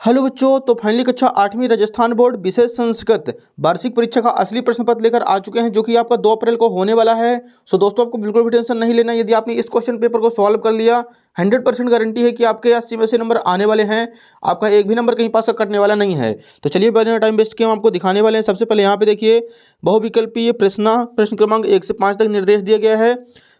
Hello बच्चों, तो finally कक्षा 8वीं राजस्थान बोर्ड विशेष संस्कृत वार्षिक परीक्षा का असली प्रश्न पत्र लेकर आ चुके हैं, जो कि आपका 2 अप्रैल को होने वाला है। सो दोस्तों, आपको बिल्कुल भी टेंशन नहीं लेना। यदि आपने इस क्वेश्चन पेपर को सॉल्व कर लिया, 100% गारंटी है कि आपके 80 में से नंबर आने वाले हैं। आपका एक भी नंबर कहीं पास कटने वाला नहीं है। तो चलिए, बिना टाइम वेस्ट किए हम आपको दिखाने वाले हैं। सबसे पहले यहाँ पे देखिए, बहुविकल्पीय प्रश्न क्रमांक 1 से 5 तक निर्देश दिया गया है।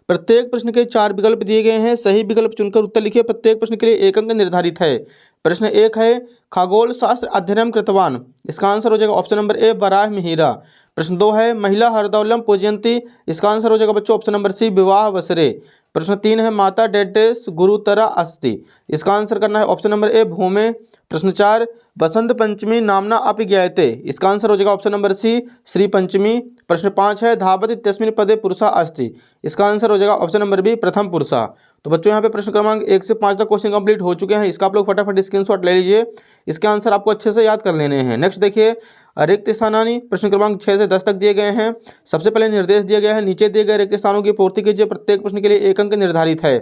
प्रत्येक प्रश्न के 4 विकल्प दिए गए हैं। सही विकल्प चुनकर उत्तर लिखिए। प्रत्येक प्रश्न के लिए 1 अंक निर्धारित है। प्रश्न 1 है, खगोल शास्त्र अध्ययन कृतवान। इसका आंसर हो जाएगा option number A, Varaha Mihira. प्रश्न 2 है, महिला हरदौलम पूजयंती। इसका आंसर हो जाएगा बच्चों ऑप्शन नंबर सी, विवाह वसरे। प्रश्न 3 है, माता डेडेस गुरुतरा अस्ति। इसका आंसर करना है ऑप्शन नंबर ए, भूमे। प्रश्न 4, बसंत पंचमी नामना अपि ज्ञायते। इसका आंसर हो जाएगा ऑप्शन नंबर सी, श्री पंचमी। प्रश्न 5 है, धावत इत्यस्मिन् पदे पुरुषा अस्ति। इसका आंसर हो जाएगा ऑप्शन नंबर बी, प्रथम पुरुषा। तो बच्चों, यहाँ पे प्रश्न क्रमांक 1 से 5 तक क्वेश्चन कंप्लीट हो चुके हैं। इसका आप लोग फटाफट स्क्रीनशॉट ले लीजिए। इसके आंसर आपको अच्छे से याद कर लेने हैं। नेक्स्ट देखिए, रिक्त स्थानानी प्रश्न क्रमांक 6 से 10 तक दिए गए हैं। सबसे पहले निर्देश दिया गया है, नीचे दिए गए रिक्त स्थानों की पूर्ति कीजिए। प्रत्येक प्रश्न के लिए 1 अंक निर्धारित है।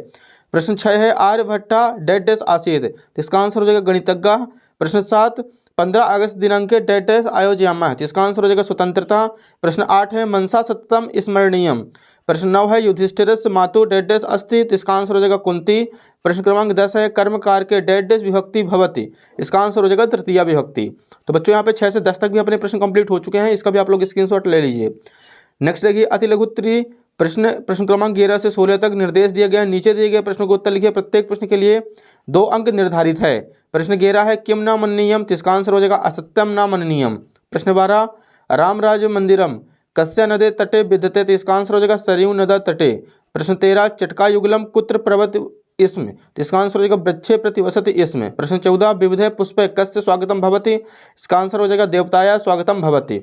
प्रश्न 6 है, आर्यभट्टा डेट डैश आसीत। इसका आंसर हो जाएगा गणितज्ञ। प्रश्न 7, 15 अगस्त दिनांके डेट डैश आयोजयामः। इसका आंसर हो जाएगा स्वतंत्रता। प्रश्न 8 है, मनसा सततम स्मरणीयम। प्रश्न 9 है, युधिष्ठिरस्य मातु डेट डैश अस्ति। इसका आंसर हो जाएगा कुंती। प्रश्न क्रमांक 10 है, कर्मकार के डेट डैश विभक्ति भवति। इसका आंसर हो जाएगा तृतीया विभक्ति। तो बच्चों, यहाँ पे 6 से 10 तक भी अपने प्रश्न कंप्लीट हो चुके हैं। इसका भी आप लोग स्क्रीनशॉट ले लीजिए। नेक्स्ट देखिए, अति लघुत्तरी प्रश्न क्रमांक 11 से 16 तक निर्देश दिया गया है। नीचे दिए गए प्रश्नों को उत्तर लिखिए। प्रत्येक प्रश्न के लिए 2 अंक निर्धारित है। प्रश्न 11 है, किम न मननीयम। इसका आंसर हो जाएगा असत्यम न मननीयम। प्रश्न 12, रामराज मंदिरम कस्य नदे तटे विद्यते। तो इसका आंसर हो जाएगा सरयू नदा तटे। प्रश्न 13, चटका युगलम कुत्र प्रवत इसमें। तो इसका आंसर हो जाएगा वृक्षे प्रतिवसति इसमें। प्रश्न 14, विविधे पुष्पे कस्य स्वागतम भवति। इसका आंसर हो जाएगा देवताया स्वागतम भवति।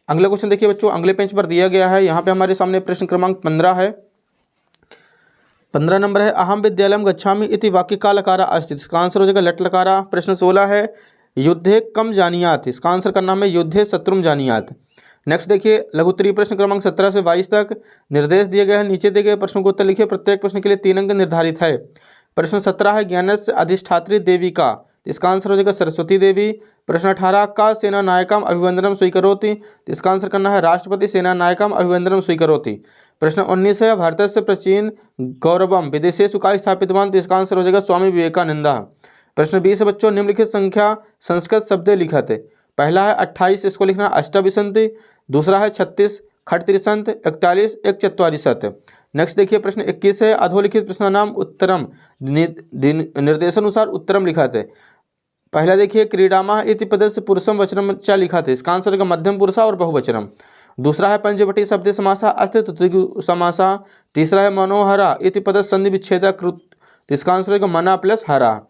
अगला क्वेश्चन देखिए बच्चों, अगले पेज पर दिया गया है। यहाँ पे हमारे सामने प्रश्न क्रमांक 15 है। 15 नंबर है, अहम विद्यालयम गच्छामि इति वाक्य का लकारा अस्ति। इसका आंसर हो जाएगा लट लकारा। प्रश्न 16 है, युद्धे कम जानियात। इसका आंसर करना है युद्धे शत्रुम जानियात। नेक्स्ट देखिए, लघुत्तरीय प्रश्न क्रमांक 17 से 22 तक निर्देश दिए गए हैं। नीचे दिए गए प्रश्नों को उत्तर लिखिए। प्रत्येक प्रश्न के लिए 3 अंक निर्धारित है। प्रश्न 17 है, ज्ञानस्य अधिष्ठात्री देवी का। इसका आंसर हो जाएगा सरस्वती देवी। प्रश्न 18, का सेना नायकम अभिवंदनम स्वीकरोति। इसका आंसर करना है राष्ट्रपति सेना नायकम अभिवंदनम स्वीकरोति। प्रश्न 19 है, भारतस्य प्राचीन गौरवम विदेशेषु का स्थापितवान। तो इसका आंसर हो जाएगा स्वामी विवेकानंद। प्रश्न 20 है बच्चों, निम्नलिखित संख्या संस्कृत शब्द लिखत। पहला है 28, इसको लिखना अष्टाविंशति। दूसरा है 36, खट त्रिशंत। 41, एक चत्वारिशत। नेक्स्ट देखिए, प्रश्न 21 है, अधोलिखित प्रश्नानाम उत्तरम निर्देशानुसार उत्तरम लिखा थे। पहला देखिए, क्रीडामा इति पदस्य पुरुषम वचनम च लिखा थे। इसका आंसर का मध्यम पुरुषा और बहुवचनम। दूसरा है, पंचवटी शब्द समासा अस्ति तृतीय समासा। तीसरा है, मनोहरा इति पदस्य संधि विच्छेद कृत। इसका आंसर का मना प्लस हरा।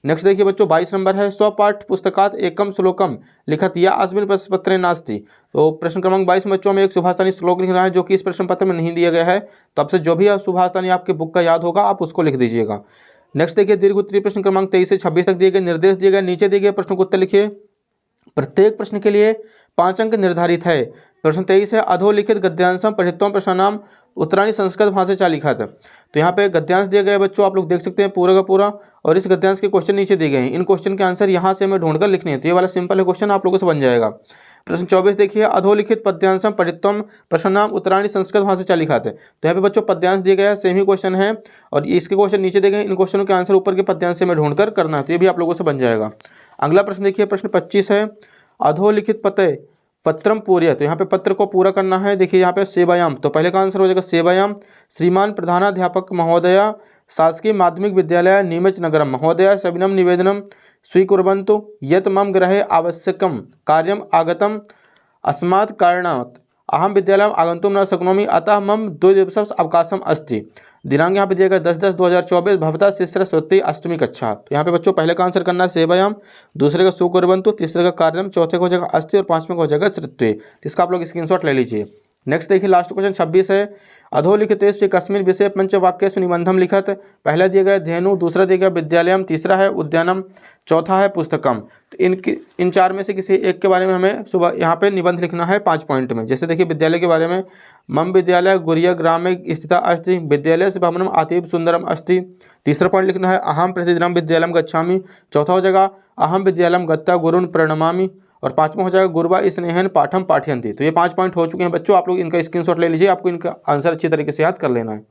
नेक्स्ट देखिए बच्चों, 22 नंबर है, स्वपाठ पुस्तकात एकम श्लोकम लिखत या अस्मिन् प्रश्न पत्रे नास्ति। तो प्रश्न क्रमांक 22 में बच्चों में एक सुभाषितानी श्लोक लिखना है, जो कि इस प्रश्न पत्र में नहीं दिया गया है। तब से जो भी सुभाषितानी आपके बुक का याद होगा, आप उसको लिख दीजिएगा। नेक्स्ट देखिए, दीर्घोत्तरीय प्रश्न क्रमांक 23 से 26 तक दिए गए निर्देश दिए गए। नीचे दिए गए प्रश्नों को उत्तर लिखिए। प्रत्येक प्रश्न के लिए 5 अंक निर्धारित है। प्रश्न 23 है, अधोलिखित गद्यांशम पठित्वम प्रश्नानाम उत्तराणी संस्कृत भाषा चा लिखा था। तो यहाँ पे गद्यांश दिया गया है बच्चों, आप लोग देख सकते हैं पूरा का पूरा। और इस गद्यांश के क्वेश्चन नीचे दिए गए हैं। इन क्वेश्चन के आंसर यहाँ से हमें ढूंढकर लिखने हैं। तो ये वाला सिंपल है क्वेश्चन, आप लोगों से बन जाएगा। प्रश्न 24 देखिए, अधोलिखित पद्यांशम पठित्वम प्रश्नानाम उत्तराणी संस्कृत भाषा चा लिखा था। तो यहाँ पे बच्चों पद्यांश दिया गया है, सेम ही क्वेश्चन है। और इसके क्वेश्चन नीचे दिए गए। इन क्वेश्चनों के आंसर ऊपर के पद्यांश से हमें ढूंढकर करना है। तो ये भी आप लोगों से बन जाएगा। अगला प्रश्न देखिए, प्रश्न 25 है, अधोलिखित पते पत्रम पूर्य। तो यहाँ पे पत्र को पूरा करना है। देखिए यहाँ पे सेवायाम। तो पहले का आंसर हो जाएगा सेवायाम। श्रीमान प्रधानाध्यापक महोदया शासकीय माध्यमिक विद्यालय नीमच नगरम महोदया सविनम निवेदनम स्वीकुर्वन्तु यत् मम गृहे आवश्यकम कार्यम आगतम अस्मात् कारणात् अहम विद्यालयम आगन्तुम न शक्नोमि अतः मम 2 दिवसस्य अवकाशम अस्ति। दिनांक यहाँ पे दिया गया 10/10/2024 भवता शिष्य स्वती अष्टमी कक्षा। तो यहाँ पे बच्चों पहले का आंसर करना है सेवायाम, दूसरे का सुकुर्वन्तु, तीसरे का कार्यम, चौथे का हो जाएगा अस्ति और 5वें का हो जाएगा श्रुत्वे। इसका आप लोग स्क्रीनशॉट ले लीजिए। नेक्स्ट देखिए, लास्ट क्वेश्चन 26 है, अधोलिखितेषु कस्मिन् विषये पंचवाक्येषु निबंधम लिखत। पहला दिया गया धेनु, दूसरा दिया गया विद्यालयम, तीसरा है उद्यानम, चौथा है पुस्तकम। तो इन चार में से किसी एक के बारे में हमें सुबह यहाँ पे निबंध लिखना है 5 पॉइंट में। जैसे देखिए विद्यालय के बारे में, मम विद्यालय गुरिया ग्रामे स्थिता अस्ति, विद्यालय से भवनम अतीव सुंदरम अस्ति। तीसरा पॉइंट लिखना है अहम प्रतिदिनम विद्यालयम गच्छामि। चौथा हो जाएगा अहम विद्यालयम गत्वा गुरुन् प्रणमामि। और पाँचवा हो जाएगा गुरुवा स्नेहन पाठम पाठयन्ति। तो ये 5 पॉइंट हो चुके हैं बच्चों, आप लोग इनका स्क्रीनशॉट ले लीजिए, आपको इनका आंसर अच्छी तरीके से याद कर लेना है।